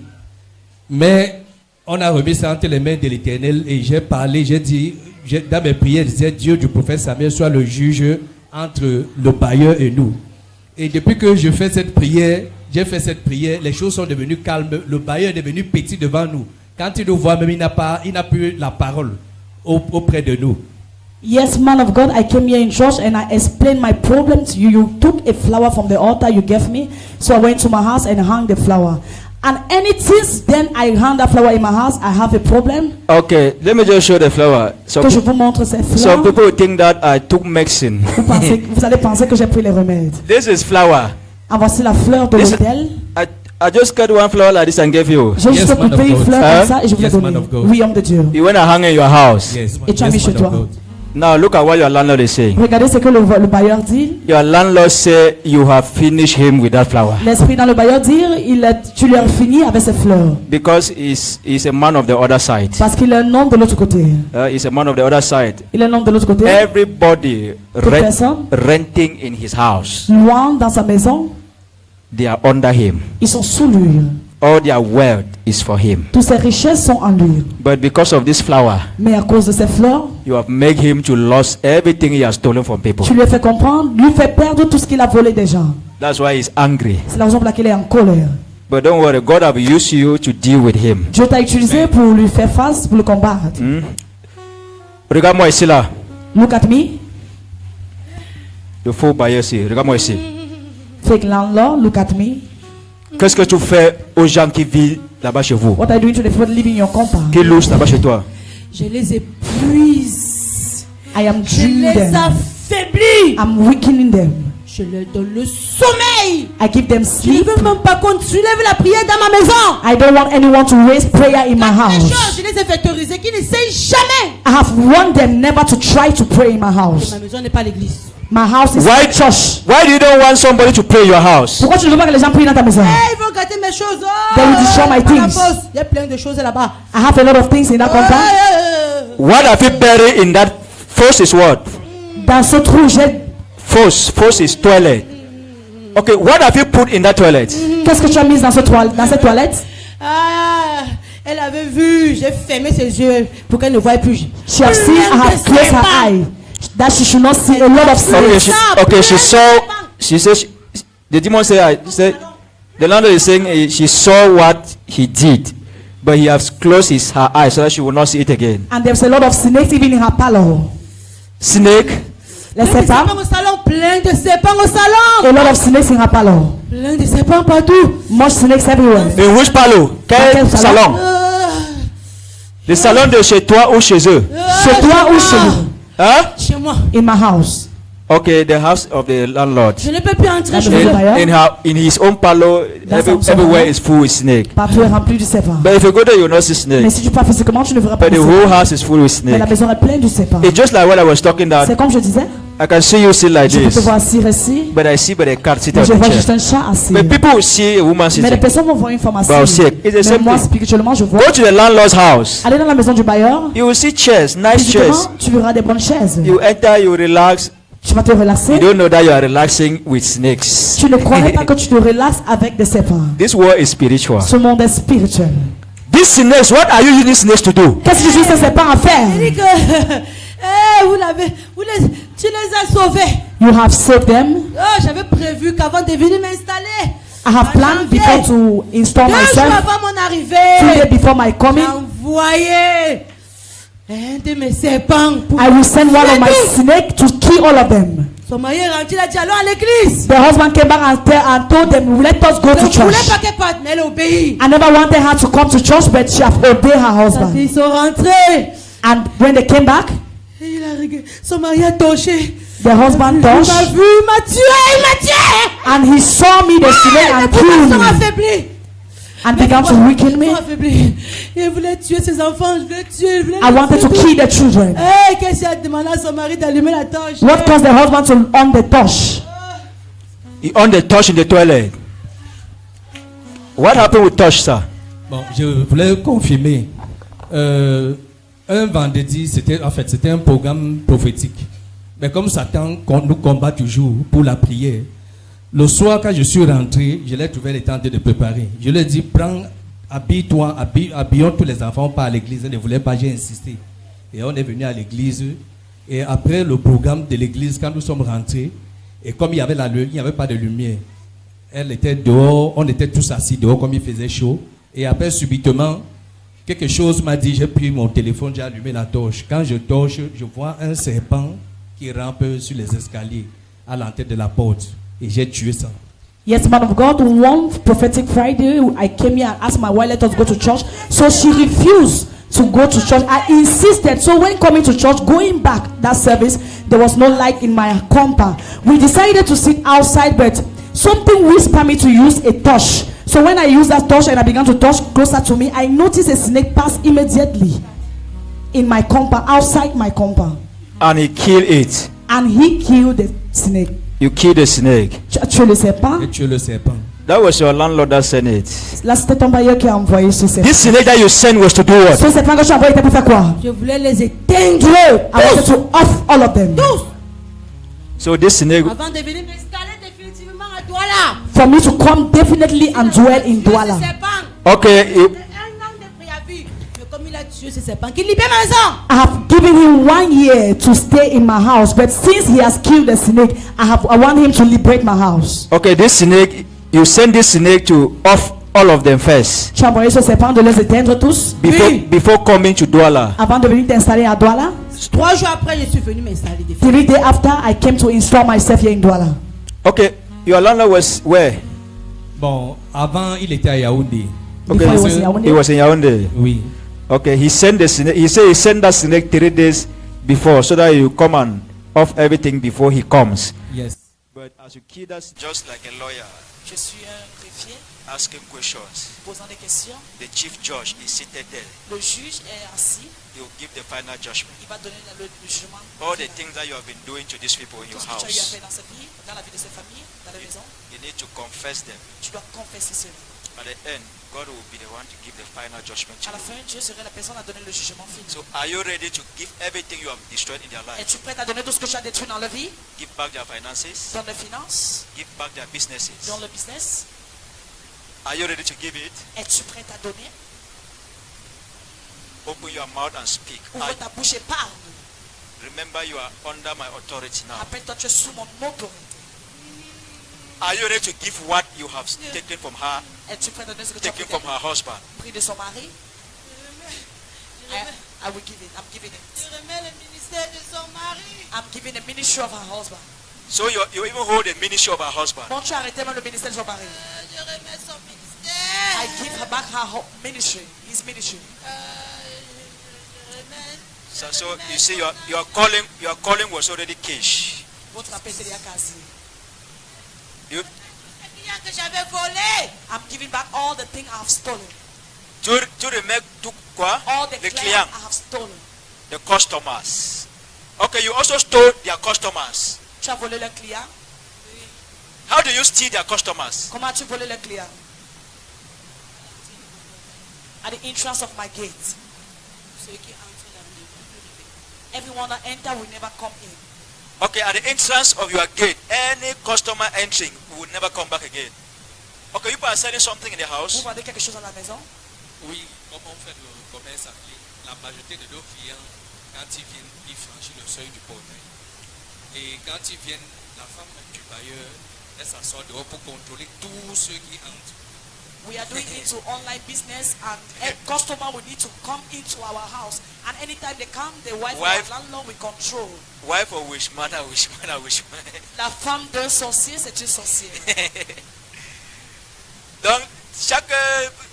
Mais on a remis ça entre les mains de l'Éternel et j'ai parlé, j'ai dit, dans mes prières, je disais, Dieu du prophète Samuel soit le juge entre le bailleur et nous. Et depuis que je fais cette prière, les choses sont devenues calmes, le bailleur est devenu petit devant nous. Quand il nous voit, même il n'a plus la parole auprès de nous. Yes, man of God, I came here in church and I explained my problem to you. You took a flower from the altar you gave me. So I went to my house and hung the flower. And anything, then I hung that flower in my house. I have a problem. Okay, let me just show the flower. Que je vous montre ces Some fleurs. people think that I took medicine. Vous allez penser que j'ai pris les remèdes. This is flower. Ah, voici la fleur de l'autel. I just cut one flower like this and gave you. J'ai juste man coupé of une God. fleur Huh? comme ça et je vous l'ai Yes, donné. man of God. Oui, homme de Dieu. You went and hung in your house. Yes, Et tu as mis chez man of toi. God. Now look at what your landlord is saying. Regardez ce que le bailleur dit. Your landlord said you have finished him with that flower L'esprit dans le bailleur dit, tu lui as fini avec ces fleurs. because he's a man of the other side. Parce qu'il est un homme de l'autre côté. He's a man of the other side. Il est un homme de l'autre côté. Everybody personne. renting in his house, Loin dans sa maison, they are under him. ils sont sous lui. All their wealth is for him. Toutes ses richesses sont en lui. But because of this flower, Mais à cause de ces fleurs, you have made him to lose everything he has stolen from people. tu lui as fait comprendre, lui fait perdre tout ce qu'il a volé des gens. That's why he's angry. C'est la raison pour laquelle il est en colère. But don't worry, God have used you to deal with him. Dieu t'a utilisé pour lui faire face, pour le combattre. Regarde-moi ici là. Look at me. Le faux bailleur ici. Regarde-moi ici. Take landlord, look at me. Qu'est-ce que tu fais aux gens qui vivent là-bas chez vous? What are you doing to the people living in your compound? Qui louent là-bas chez toi? Je les épuise. I am Je draining les them. affaiblis. I'm weakening them. Je leur donne le sommeil. I give them Je ne sleep. veux même pas qu'on soulève la prière dans ma maison. I don't want anyone to raise prayer in my Quelque house. chose, je les ai vectorisés qui n'essayent jamais. I have warned them never to try to pray in my Et house. ma maison n'est pas l'église. My house is Why- a church. Why do you don't want somebody to pray in your house? Pourquoi tu ne veux pas que les gens prient dans ta maison? Hey, ils vont gâter mes choses. Oh, They will destroy my par la things. force. Il y a plein de choses là-bas. I have a lot of things in that compound. What have you buried in that? First is what? Dans ce trou, j'ai. First is toilet. Okay, what have you put in that toilet? Qu'est-ce que tu as mis dans cette toilette? Ah, elle avait vu. J'ai fermé ses yeux pour qu'elle ne voie plus. She have seen. I have closed her eye that she should not see a lot of Okay, sin. she saw. She said. The demon said. The landlord is saying she saw what he did, but he has closed her eyes so that she will not see it again. And there's a lot of snakes even in her parlor. Snake. Les Plein de serpents. serpents au salon. Plein de serpents au salon. A lot of snakes in her parlor. Plein de serpents partout. Much snakes everywhere. In which parlor? Quel Quel salon? salon? Le salon de chez toi ou chez eux? Chez toi ou chez nous? Hein? Chez moi. In my house. Okay, the house of the landlord. Je ne peux plus entrer La chez maison eux. du bailleur. In his own parlor, That's also everywhere how- is full with snake. Partout est rempli du serpent. But if you go there, you will not see snake. Mais si tu pars physiquement, tu ne verras pas But de the serpent. whole house is full with Mais la snake. maison est pleine du serpent. It's just like what I was talking C'est about. comme je disais. I can see you sit like Je peux te this, voir assis ici. but I see but a cat sitting Mais je on vois the juste chair. un chat assis. But people will see a woman Mais les sitting. personnes vont voir une femme assise. But aussi, it's the Mais same moi, thing. spirituellement, je vois. Go to the landlord's house. Aller dans la maison du bailleur. You will see chairs, nice chairs. Physiquement, tu verras des bonnes chaises. You enter, you relax. Tu vas te relaxer. You don't know that you are relaxing with snakes. Tu ne croirais pas que tu te relaxes avec des serpents. This world is spiritual. Ce monde est spirituel. These snakes, what are you using these snakes to do? Qu'est-ce que tu dis ces serpents à faire? Il dit que tu les as sauvés. You have saved them. Oh, j'avais prévu qu'avant de venir m'installer, I have en planned janvier, before to install 2 jours myself. avant mon 2 arrivée, days before my coming, j'ai envoyé un de mes serpents pour I will send one of my snakes to kill all of them. son mari est rentré, il a dit allons à l'église. The husband came back and told them, let us go Je to ne voulais church. pas qu'elle parte, mais elle obéit. I never wanted her to come to church, but she have obeyed her husband. Ils sont rentrés. And when they came back, Et il a regardé. Son mari a touché. the husband Il m'a touched vu, il m'a tué, il m'a tué. and he saw me, the snake, and Les killed pouvoirs sont me affaiblis. and began to weaken me. Ils sont affaiblis. Il voulait tuer ses enfants, je voulais tuer, il voulait I wanted to kill the children. Hey, qu'est-ce qu'il a demandé à son mari d'allumer la torche? What caused the husband to on the torch? He on the touch in the toilet. What happened with touch, sir? Bon, je voulais confirmer. Un vendredi, c'était un programme prophétique. Mais comme Satan nous combat toujours pour la prière, le soir quand je suis rentré, je l'ai trouvé le temps de préparer. Je lui ai dit, prends, habille-toi, habillons tous les enfants pas à l'église. Elle ne voulait pas, j'ai insisté. Et on est venu à l'église. Et après le programme de l'église, quand nous sommes rentrés, et comme il n'y avait pas de lumière, elle était dehors, on était tous assis dehors comme il faisait chaud. Et après, subitement, quelque chose m'a dit, j'ai pris mon téléphone, j'ai allumé la torche. Quand je torche, je vois un serpent qui rampe sur les escaliers à l'entrée de la porte. Et j'ai tué ça. Yes, man of God, one prophetic Friday, I came here and asked my wife, let us go to church. So she refused to go to church. I insisted. So when coming to church, going back that service, there was no light in my compound. We decided to sit outside, but something whispered me to use a torch. So when I used that torch and I began to touch closer to me, I noticed a snake pass immediately in my compound, outside my compound. And he killed it. And he killed the snake. You killed the snake. Tu le sais pas? J'ai tué le serpent. That was your landlord that sent it. Là, c'était ton bailleur qui a envoyé ce serpent. This snake that you sent was to do what? Ce serpent que tu as envoyé était pour faire quoi? Je voulais les éteindre. I wanted to off all of them. Tous. So this snake, Avant de venir m'installer définitivement à Douala. For me to come definitely and dwell in Douala. Ce serpent. okay, Un an de préavis. Mais comme il a tué ce serpent, qu'il libère ma maison. I have given him 1 year to stay in my house, but since he has killed the snake, I want him to liberate my house. okay, this snake, you send this snake to off all of them first Tu as envoyé ce serpent de les éteindre tous before coming to Douala. avant de venir t'installer à Douala. 3 jours après, je suis venu m'installer définitivement. 3 days after, I came to install myself here in Douala. Okay, Your landlord was where? Bon, avant, il était à Yaoundé. Okay. Before he was in Yaoundé? He was in Yaoundé. Oui. Okay, he sent the snake. He said he sent that snake 3 days before, so that you come and off everything before he comes. Yes. But as you kid us, just like a lawyer Je suis un greffier asking questions, posant des questions. the chief judge is seated there. Le juge est assis. He will give the final judgment. Il va donner le jugement. All the final. things that you have been doing to these people in Tout your ce que tu as eu à house, faire dans sa vie, dans la vie de sa famille, dans la maison, you need to confess them. tu dois confesser cela. At the end, God will be the one to give the final judgment to À la you. fin, Dieu serait la personne à donner le jugement final. So, are you ready to give everything you have destroyed in their life? Es-tu prêt à donner tout ce que tu as détruit dans leur vie, Give back their finances, dans leurs finances, give back their businesses. dans le business? Are you ready to give it? Es-tu prêt à donner? Open your mouth and speak. Ouvre ta bouche et parle. Remember, you are under my authority now. Rappelle-toi, tu es sous mon autorité. Are you ready to give what you have taken from her, Es-tu prêt à donner ce que tu as taken pris from her husband? pris de son mari? I will give it. I'm giving it. Je remets le ministère de son mari. I'm giving the ministry of her husband. So you even hold the ministry of her husband. Bon, tu as arrêté même le ministère de son mari. Je remets son ministère. I give her back her ministry, his ministry. Je remets. So you see, your calling was already caged. Votre appel c'est déjà casé. You, Les clients que j'avais volés. I'm giving back all the things I have stolen. tu remets tout quoi? All the Les clients clients, I have stolen. the customers. Okay, you also stole their customers. Tu as volé leurs clients. How do you steal their customers? Comment as-tu volé leurs clients? At the entrance of my gate. Ceux qui entrent dans le lieu. Everyone that enter will never come in. Okay, at the entrance of your gate, any customer entering will never come back again. Okay, you are selling something in the Vous house. vendez quelque chose à la maison? Oui, comme on fait le commerce à clé, la majorité de nos clients, quand ils viennent, ils franchissent le seuil du portail. Et quand ils viennent, la femme du bailleur, elle s'assoit dehors pour contrôler tous ceux qui entrent. We are doing into online business and a customer will need to come into our house. And anytime they come, the wife Wife. or landlord will control. Wife or wish, mother wish, mother wish. La femme d'un sorcier, c'est une sorcière. Donc, chaque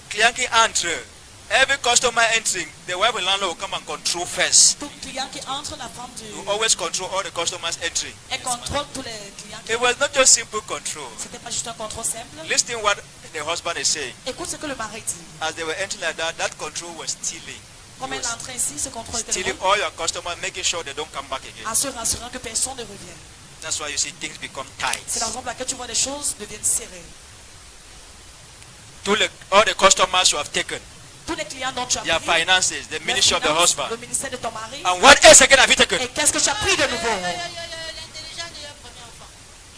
client qui entre, every customer entering, the wife and landlord will come and control first. Tout client qui entre, la femme You du... always control all the customers entering. Elle contrôle tous les clients qui It was not just simple control. C'était pas juste un contrôle simple. Listen what the husband is saying. Écoute ce que le mari dit. As they were entering like that, that control was stealing. Comme He elle was entre ici, ce contrôle était stealing all your customers, making sure they don't come back again. en se rassurant que personne ne revienne. That's why you see things become C'est la tight. raison pour laquelle tu vois des choses deviennent serrées. All the customers you have taken, Tous les clients dont tu as their pris, finances, the les ministry of the finances, husband. le ministère de ton mari, And what else again have you taken? et qu'est-ce que tu as pris de nouveau? L'intelligence de leur premier enfant.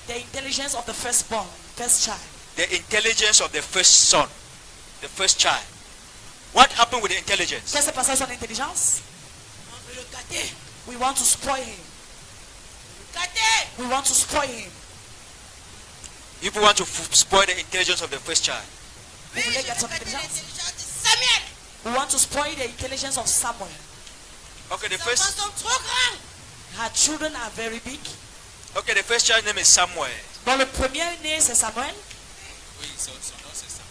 The intelligence of the firstborn, first child. The intelligence of the first son, the first child. What happened with the intelligence? Qu'est-ce qui s'est passé avec son intelligence? On veut le gâter. We want to spoil him. Gâter. We want to spoil him. People want to spoil the intelligence of the first child. Vous Oui, voulez je gâter son veux gâter intelligence? l'intelligence de Samuel. We want to spoil the intelligence of Samuel. Okay, the Les enfants first, sont trop grands. Her children are very big. okay, the first child's name is Samuel. Donc le premier né c'est Samuel. Oui, son nom c'est ça.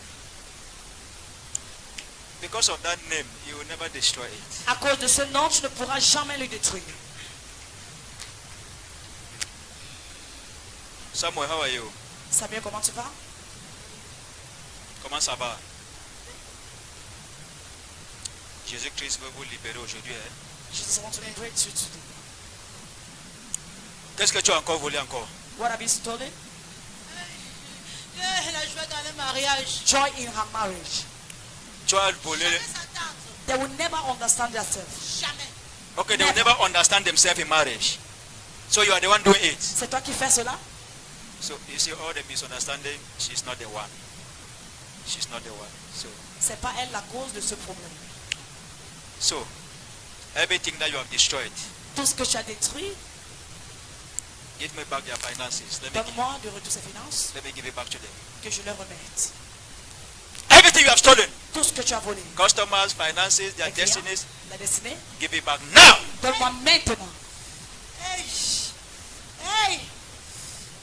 Because of that name, you will never destroy it. À cause de ce nom, tu ne pourras jamais le détruire. Samuel, how are you? Samuel, comment tu vas? Comment ça va? Jésus-Christ veut vous libérer aujourd'hui. Hein? Jesus wants to liberate you today. Qu'est-ce que tu as encore volé encore? What have you stolen? La joie dans le mariage. Joy in her marriage. Tu as volé. Jamais s'entendre. They will never understand themselves. Jamais. Okay, they will never understand themselves in marriage. So you are the one doing it. C'est toi qui fais cela? So you see all the misunderstanding, she's not the one. She's not the one. C'est pas elle la cause de ce problème. So everything that you have destroyed, Tout ce que tu as détruit, give me back their finances. donne-moi de retour ses finances, Let me give it back to them. que je leur remette. Everything you have stolen, Tout ce que tu as volé, customers, finances, their les clients, destinies, la destinée, give it back now. donne-moi maintenant. Hey. Hey.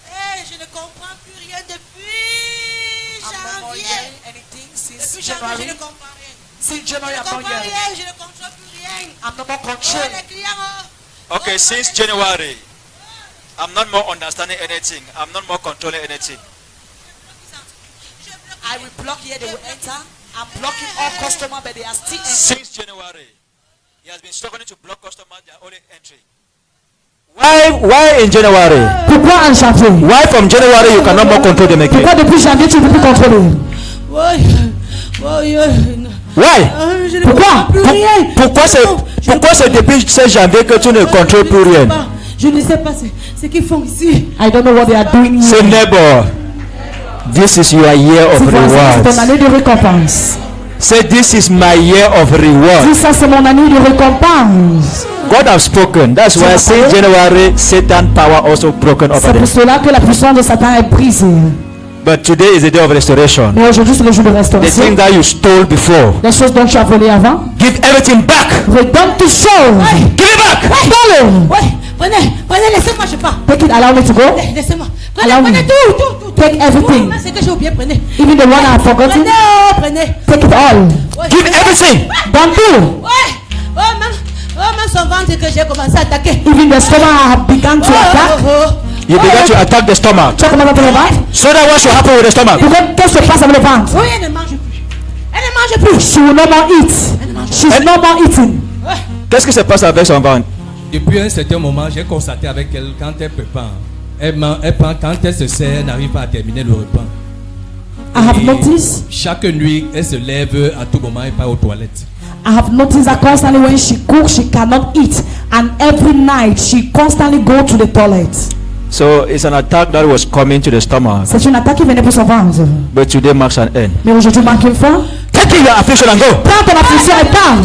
Hey. je ne comprends plus rien depuis I'm not more janvier. hearing anything since Depuis janvier, je January. ne comprends rien. Since Je January, ne I'm not comprends hearing. rien, je ne contrôle plus rien. I'm not more Oh, controlling. les clients, oh. Okay, since January, I'm not more understanding anything. I'm not more controlling anything. I will block here, they will enter. I'm blocking all customers, but they are still entering. Since January, he has been struggling to block customers. They are only entering. Why in January? Pourquoi en janvier? Why from January you cannot more control them again? Pourquoi depuis janvier tu ne peux plus contrôler? Why? Je ne Pourquoi? comprends plus rien. Pourquoi c'est depuis ce janvier que tu ne contrôles plus rien? Je ne sais pas ce qu'ils font ici. I don't know what they are doing Say here. neighbor, this is your year of Tu vois, ça, c'est ton rewards. année de récompense. Say this is my year of Dis reward. ça, c'est mon année de récompense. God has spoken. That's why since January, Satan power also broken over C'est pour them. cela que la puissance de Satan est brisée. But today is the day of restoration. Mais aujourd'hui, c'est le jour de The restauration. thing that you stole before, Les choses dont tu as volé avant, give everything back. redonne toutes choses. Give it back. Donne-le. Ouais, prenez, laissez-moi, je pars. Take it, allow me to go. Laissez-moi. Allow me. Prenez tout. Take everything. C'est que j'ai oublié, prenez. Even the one I have forgotten, Prenez. take it all. Ouais. Give everything. Donne tout. Ouais. Même son ventre que j'ai commencé à attaquer. Even the stomach I have begun to attack. You began to attack the stomach. Tu as commencé à te lever. So that what should happen with the stomach? Pourquoi qu'est-ce qui se passe avec le ventre? Oui, elle ne mange plus. Elle ne mange plus. She will no more eat. She's no more eating. Qu'est-ce qui se passe avec son ventre? Depuis un certain moment, j'ai constaté avec elle, quand elle prépare, elle prend, quand elle se sert, elle n'arrive pas à terminer le repas. I have Et noticed. chaque nuit, elle se lève à tout moment et part aux toilettes. I have noticed that constantly when she cooks, she cannot eat, and every night she constantly go to the toilet. So it's an attack that was coming to the stomach. C'est une attaque qui venait pour son ventre. But today marks an end. Mais aujourd'hui marque une fin. Take your affliction and go. Prends ton affliction et pars.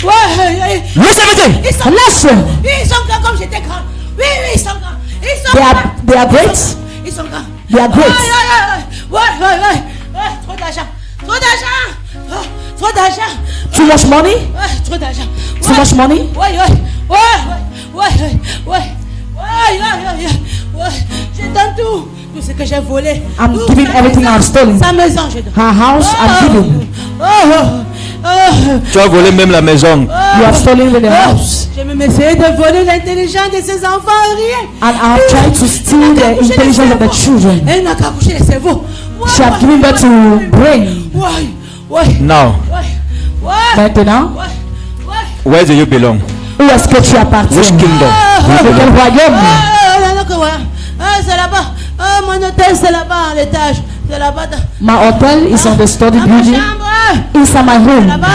Ouais. Lose everything. Laisse. Ils sont grands comme j'étais grand. Oui, ils sont grands. Ils sont grands. They are great. Ils sont grands. They are great. Ouais. Trop d'argent. Trop d'argent. Too much money. Ouais, trop d'argent. Too much money. Ouais. Je donne tout ce que j'ai volé. I'm Tout giving sa everything maison, I've stolen. Sa maison, je donne. Her house, I'm giving. Tu as volé même la maison. You have stolen with the house. Je me essayé de voler l'intelligence de ses enfants, rien. And I have tried to steal the intelligence of the children. Elle n'a qu'à coucher le cerveau. She have given birth to brain. Ouais. Now, Maintenant, where do you belong? où est-ce que tu appartiens? Which kingdom? De quel royaume? C'est là-bas. Mon hôtel, c'est là-bas, à l'étage. C'est là-bas. My hotel is on the study Dans ma building chambre. inside my room. Là-bas.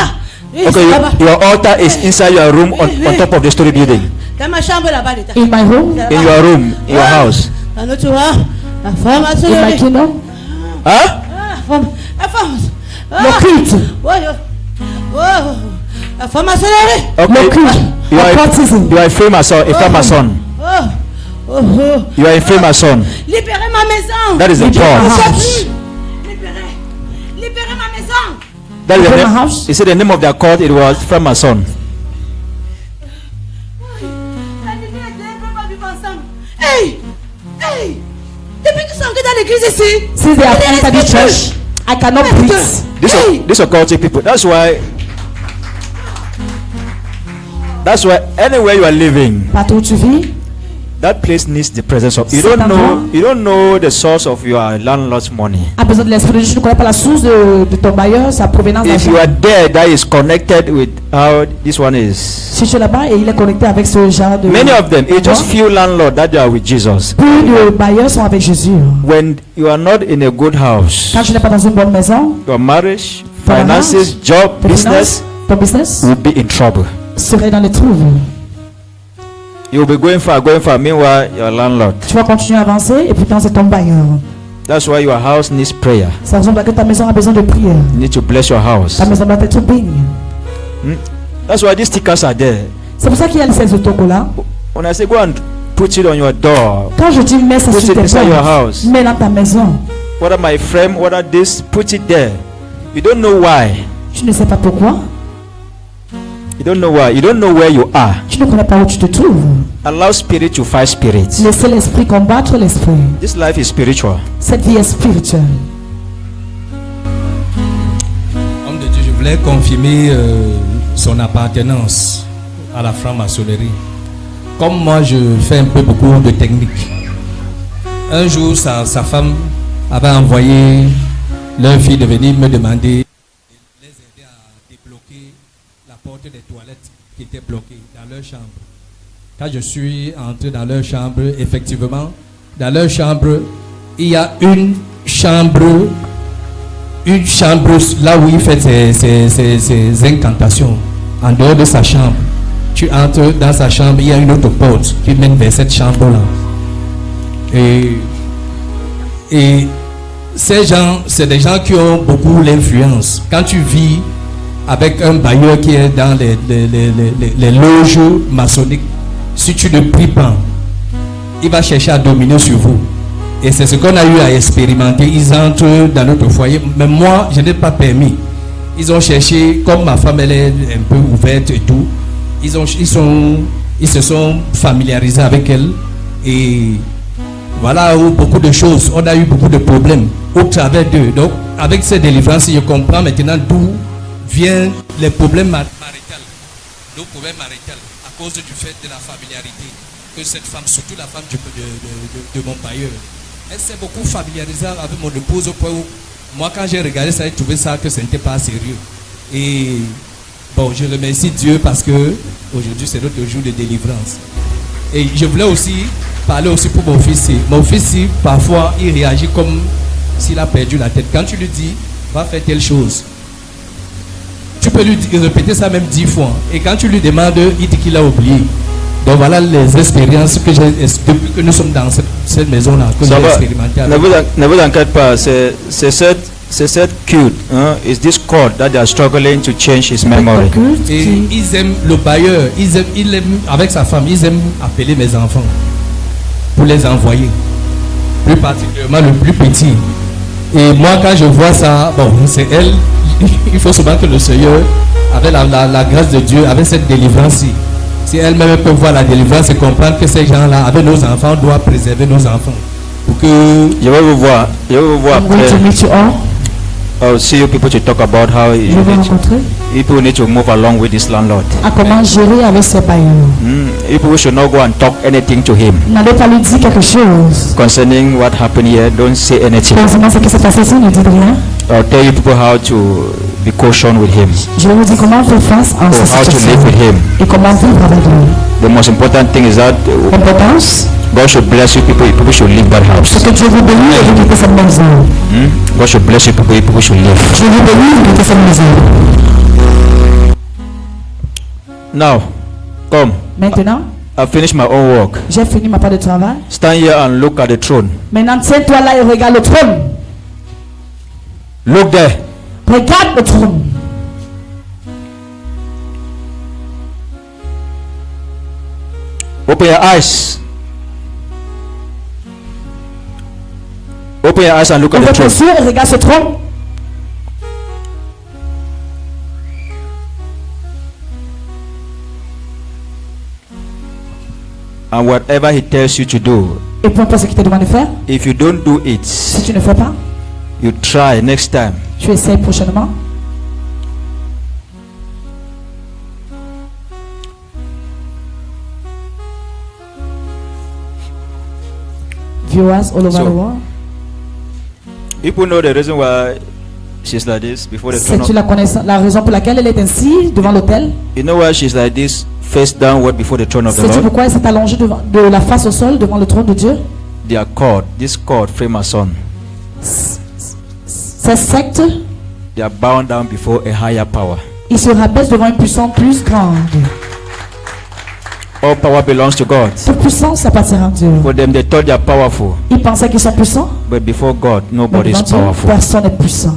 Oui, Okay, c'est là-bas. your altar is inside your room on top of the story building. Dans ma chambre, là-bas, à l'étage. In my room, In your room, in your house. Dans notre roi, la femme a in my kingdom, Huh? La femme. le culte, La femme a sonné. le Okay. culte, You are occultism. a Freemason, a Freemason. You are a Freemason. Libérez ma maison. That is the Libérez ma God. house. Libérez ma maison. That is the Libérez ma name. house. You see the name of their court. It was Freemason. La lumière et les peuvent pas vivre ensemble. Hey. Depuis qu'ils sont entrés dans l'église ici. Since they have je ne entered the respire plus. church, I cannot breathe. These occultic people. That's why anywhere you are living, Partout où tu vis, that place needs the presence of. You Cet don't know. endroit- You don't know the source of your landlord's money. a besoin de l'esprit de Dieu. Tu ne connais pas la source de ton bailleur, sa provenance If you d'argent. are there, that is connected with how this one is. Si tu es là-bas et il est connecté avec ce genre de... Many of them, it's just few landlords that are with Jesus. Peu de bailleurs sont avec Jésus. When you are not in a good house, Quand tu n'es pas dans une bonne maison, your marriage, Ton finances, mariage, job, ton business ton business will be in trouble. serait dans les troubles. You will be going far. Meanwhile, your landlord. Tu vas continuer à avancer et pourtant c'est ton bailleur. That's why your house needs prayer. C'est la raison pour laquelle ta maison a besoin de prière. You need to bless your house. Ta maison doit être bénie. That's why these stickers are there. C'est pour ça qu'il y a ces autocollants. When I say go and put it on your door, Quand je dis mets ça Put sur it tes beside your portes, house. mets dans ta maison. whether my frame, whether this, put it there. You don't know why. Tu ne sais pas pourquoi. You don't know why. You don't know where you are. Tu ne connais pas où tu te trouves. Allow spirit to fight spirit. Laissez l'esprit combattre l'esprit. This life is spiritual. Cette vie est spirituelle. Homme de Dieu, je voulais confirmer son appartenance à la franc-maçonnerie. Comme moi, je fais un peu beaucoup de technique. Un jour, sa femme avait envoyé leur fille de venir me demander de les aider à débloquer la porte des toilettes qui était bloquée dans leur chambre. Quand je suis entré dans leur chambre, effectivement, dans leur chambre, il y a une chambre là où il fait ses incantations. En dehors de sa chambre, tu entres dans sa chambre, il y a une autre porte qui mène vers cette chambre-là. Et ces gens, c'est des gens qui ont beaucoup l'influence. Quand tu vis avec un bailleur qui est dans les loges maçonniques, si tu ne pries pas, il va chercher à dominer sur vous. Et c'est ce qu'on a eu à expérimenter. Ils entrent dans notre foyer, mais moi, je n'ai pas permis. Ils ont cherché, comme ma femme elle est un peu ouverte et tout, ils se sont familiarisés avec elle. Et voilà où beaucoup de choses, on a eu beaucoup de problèmes au travers d'eux. Donc, avec ces délivrances, je comprends maintenant d'où viennent les problèmes maritaux. Nos problèmes maritaux, à cause du fait de la familiarité que cette femme, surtout la femme de mon bailleur, elle s'est beaucoup familiarisée avec mon épouse au point où, moi, quand j'ai regardé ça, j'ai trouvé ça que ce n'était pas sérieux. Et bon, je remercie Dieu parce que aujourd'hui, c'est notre jour de délivrance. Et je voulais aussi parler aussi pour mon fils. Mon fils, parfois, il réagit comme s'il a perdu la tête. Quand tu lui dis, va faire telle chose, tu peux lui répéter ça même 10 fois. Et quand tu lui demandes, il dit qu'il a oublié. Donc voilà les expériences que j'ai, depuis que nous sommes dans cette maison-là, que j'ai expérimenté. Ne vous inquiétez pas, c'est cette cute, hein? It's this cord that they are struggling to change his memory. Et ils aiment le bailleur, il aime avec sa femme, ils aiment appeler mes enfants pour les envoyer. Plus particulièrement le plus petit. Et moi quand je vois ça, bon, c'est elle, il faut souvent que le Seigneur, avec la grâce de Dieu, avec cette délivrance-ci, si elle-même peut voir la délivrance et comprendre que ces gens-là, avec nos enfants, doivent préserver nos enfants. Pour que... Je vais vous voir après. I'll see you people to talk about how people need to move along with this landlord. À comment gérer avec ce bailleur. People should not go and talk anything to him. N'allez pas lui dire quelque chose. Concerning what happened here, don't say anything. Concernant ce qui s'est passé ici, ne dites rien. I'll tell you people how to be cautious with him. Je vais vous dire comment faire face à cette how to situation live with him. et comment vivre avec lui. The most important thing is that L'importance, God should bless you, people should leave that house. c'est que Dieu vous bénisse et vous quittez cette maison. God should bless you, people should leave. Dieu vous bénisse et vous quittez cette maison. Now, come. Maintenant, I've finished my own work. j'ai fini ma part de travail. Stand here and look at the throne. Maintenant, tiens-toi là et regarde le trône. Look there. Regarde le trône. Open your eyes. Open your eyes and look at the Ouvre tes throne. yeux et regarde ce trône. And whatever he tells you to do, Et peu importe ce qu'il te demande de faire, if you don't do it, si tu ne fais pas, you try next time. tu essaies prochainement. Viewers all over So, the world. People know the reason why she's like this before the throne. Sais-tu la raison pour laquelle elle est ainsi devant l'autel? You know why she's like this, face downward before the throne of the Sais-tu Lord? pourquoi elle s'est allongée de la face au sol devant le trône de Dieu? Their cord, this cord, Freemason, Ces sectes, they are bound down before a higher power. ils se rabaissent devant une puissance plus grande. All power belongs to God. Toute puissance appartient à Dieu. For them, they thought they are powerful, Ils pensaient qu'ils sont puissants, but before God, mais nobody devant is Dieu, powerful. personne n'est puissant.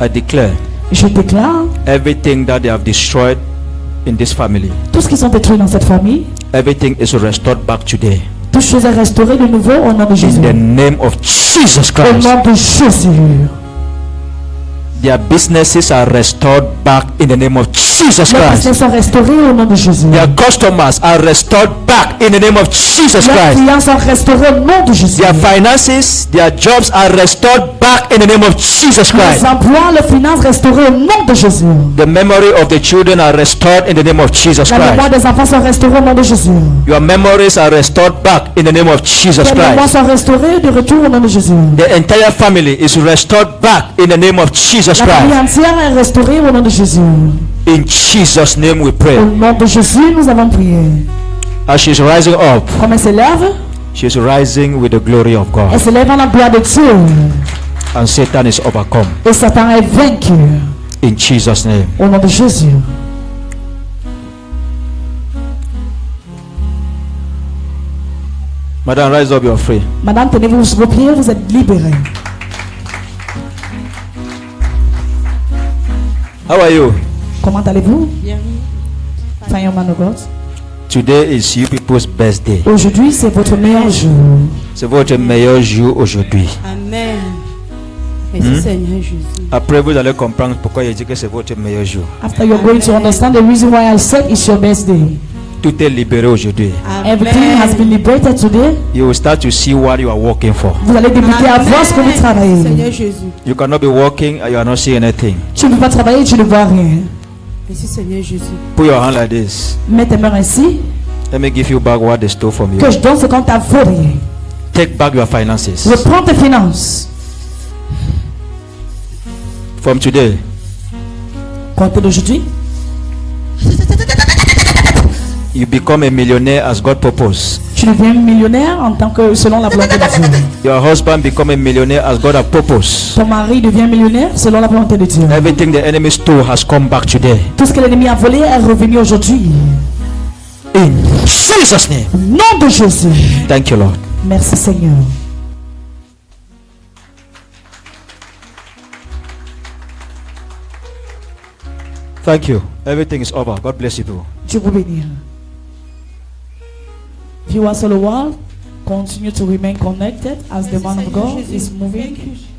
I declare Je déclare, everything that they have destroyed in this family, tout ce qu'ils ont détruit dans cette famille, everything is restored back today. toute chose est restaurée de nouveau au nom de Jésus. In the name of Jesus Au Christ. nom de Jésus. Their businesses are restored back in the name of Jesus Leurs Christ. business sont restaurés au nom de Jésus. Their customers are restored back in the name of Jesus Leurs Christ. clients sont restaurés au nom de Jésus. Their finances, their jobs are restored back in the name of Jesus Christ. Les emplois, les finances restaurées au nom de Jésus. The memory of the children are restored in the name of Jesus La mémoire Christ. des enfants sont restaurées au nom de Jésus. Your memories are restored back in the name of Jesus Les mémoires Christ. sont restaurées de retour au nom de Jésus. The entire family is restored back in the name of Jesus La famille Christ. entière est restaurée au nom de Jésus. In Jesus' name we pray. Au nom de Jésus, nous avons prié. As she's rising up, Comme elle s'élève, she's rising with the glory of elle God. s'élève en la gloire de Dieu. And Satan is overcome. Et Satan est vaincu. In Jesus' name. Au nom de Jésus. Madam, rise up, you're free. Madame, tenez-vous sur vos pieds, vous êtes libérée. How are you? Comment allez-vous? Bien. Fire man of God. Today is you people's best day. Aujourd'hui, c'est votre meilleur jour. C'est votre meilleur jour aujourd'hui. Amen. Merci Seigneur Jésus. Après, vous allez comprendre pourquoi il dit que c'est votre meilleur jour. After you're going to understand the reason why I said it's your best day. Tout est libéré aujourd'hui. Everything has been liberated today. You will start to see what you are working for. Vous allez débuter à voir ce que vous travaillez. Seigneur Jésus. You cannot be working and you are not seeing anything. Tu ne peux pas travailler, tu ne vois rien. Merci Seigneur Jésus. Put your hand like this. Mets tes mains ainsi. Let me give you back what they stole from you. Que je donne ce qu'on t'a volé. Take back your finances. Reprends tes finances. From today, Comptez d'aujourd'hui. you become a millionaire as God purpose. Tu deviens millionnaire en tant que selon la volonté de Dieu. Your husband become a millionaire as God has purpose. Ton mari devient millionnaire selon la volonté de Dieu. Everything the enemy stole has come back today. Tout ce que l'ennemi a volé est revenu aujourd'hui. In Jesus' name. Au nom de Jésus. Thank you, Lord. Merci Seigneur. Thank you. Everything is over. God bless you too. Dieu vous bénisse. Viewers all the world, continue to remain connected as the man of God is moving. Thank you.